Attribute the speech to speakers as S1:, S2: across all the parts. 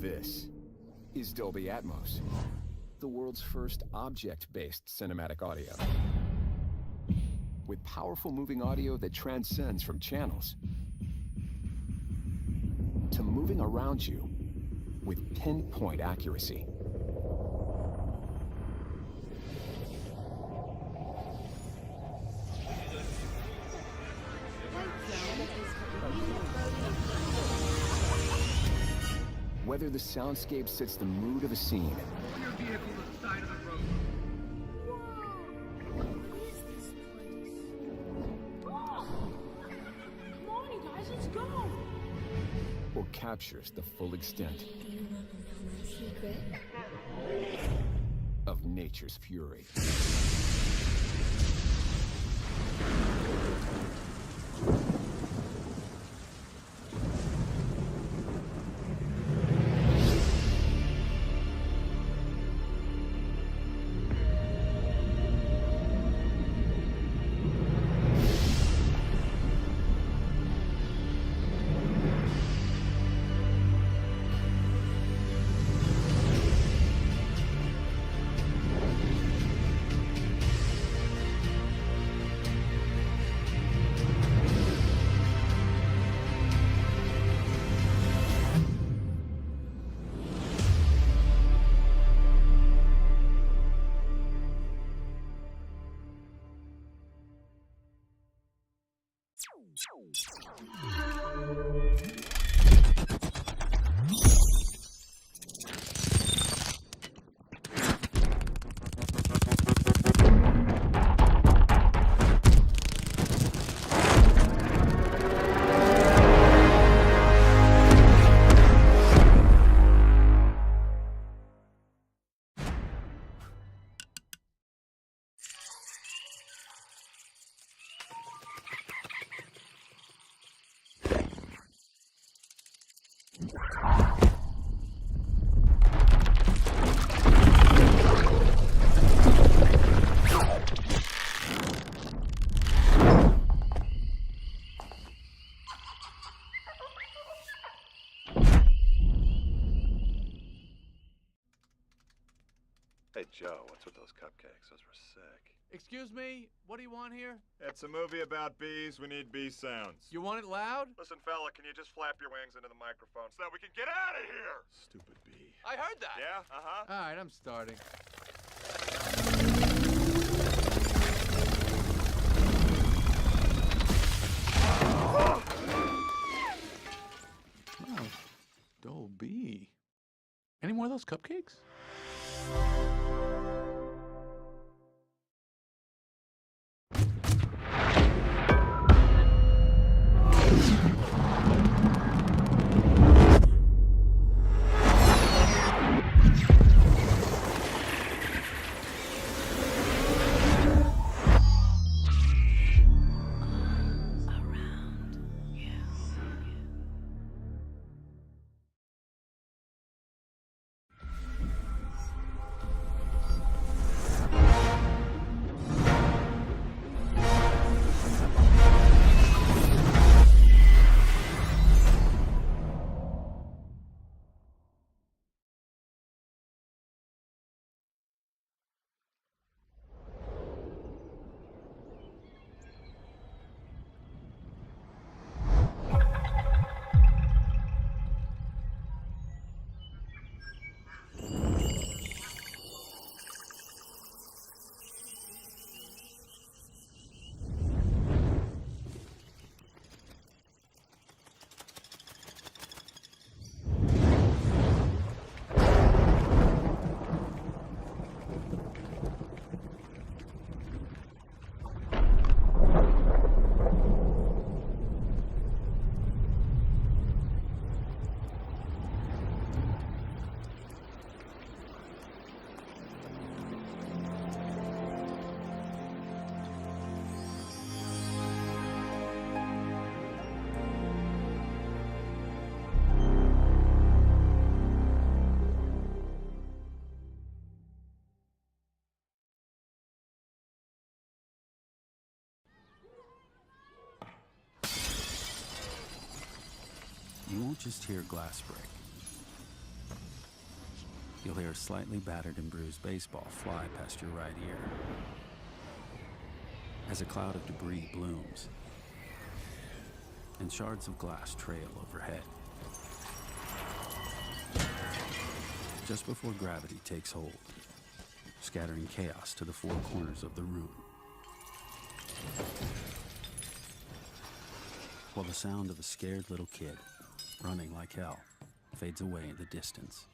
S1: This is Dolby Atmos, the world's first object-based cinematic audio. With powerful moving audio that transcends from channels to moving around you with pinpoint accuracy. Whether the soundscape sets the mood of a scene,
S2: Pull your vehicle to the side of the road.
S3: Whoa! What is this place? Oh! Come on, you guys, let's go!
S1: or captures the full extent
S4: Do you want to know my secret?
S1: of nature's fury.
S5: Hey, Joe, what's with those cupcakes? Those were sick.
S2: Excuse me, what do you want here?
S5: It's a movie about bees. We need bee sounds.
S2: You want it loud?
S5: Listen, fella, can you just flap your wings into the microphone so that we can get out of here? Stupid bee.
S2: I heard that.
S5: Yeah? Uh-huh.
S2: All right, I'm starting. Oh, Dolby. Any more of those cupcakes?
S1: You'll just hear glass break.
S6: you'll hear a slightly battered and bruised baseball fly past your right ear. As a cloud of debris blooms, and shards of glass trail overhead. Just before gravity takes hold, scattering chaos to the four corners of the room. While the sound of a scared little kid, running like hell, fades away in the distance.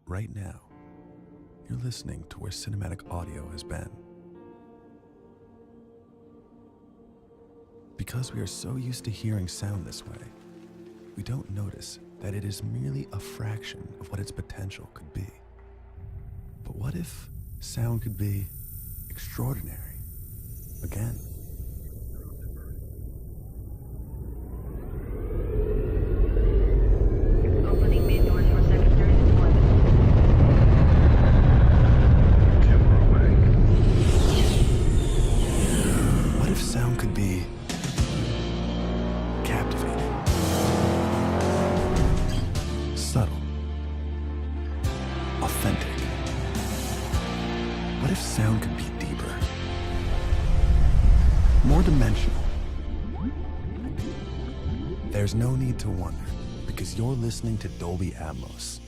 S6: Right now, you're listening to where cinematic audio has been. Because we are so used to hearing sound this way, we don't notice that it is merely a fraction of what its potential could be. But what if sound could be extraordinary again?
S7: Opening main doors for secondary deployment.
S6: What if sound could be captivating, subtle, authentic? What if sound could be deeper, more dimensional? There's no need to wonder, because you're listening to Dolby Atmos.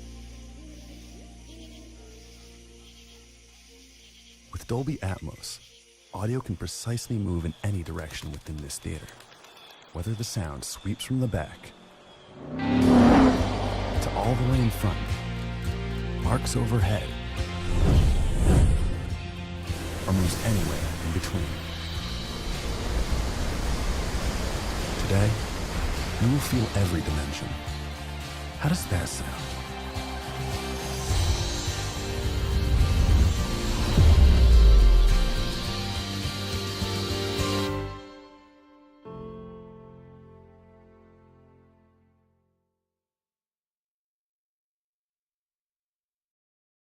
S6: With Dolby Atmos, audio can precisely move in any direction within this theater, whether the sound sweeps from the back to all the way in front, arcs overhead, or moves anywhere in between. Today, you will feel every dimension. How does that sound?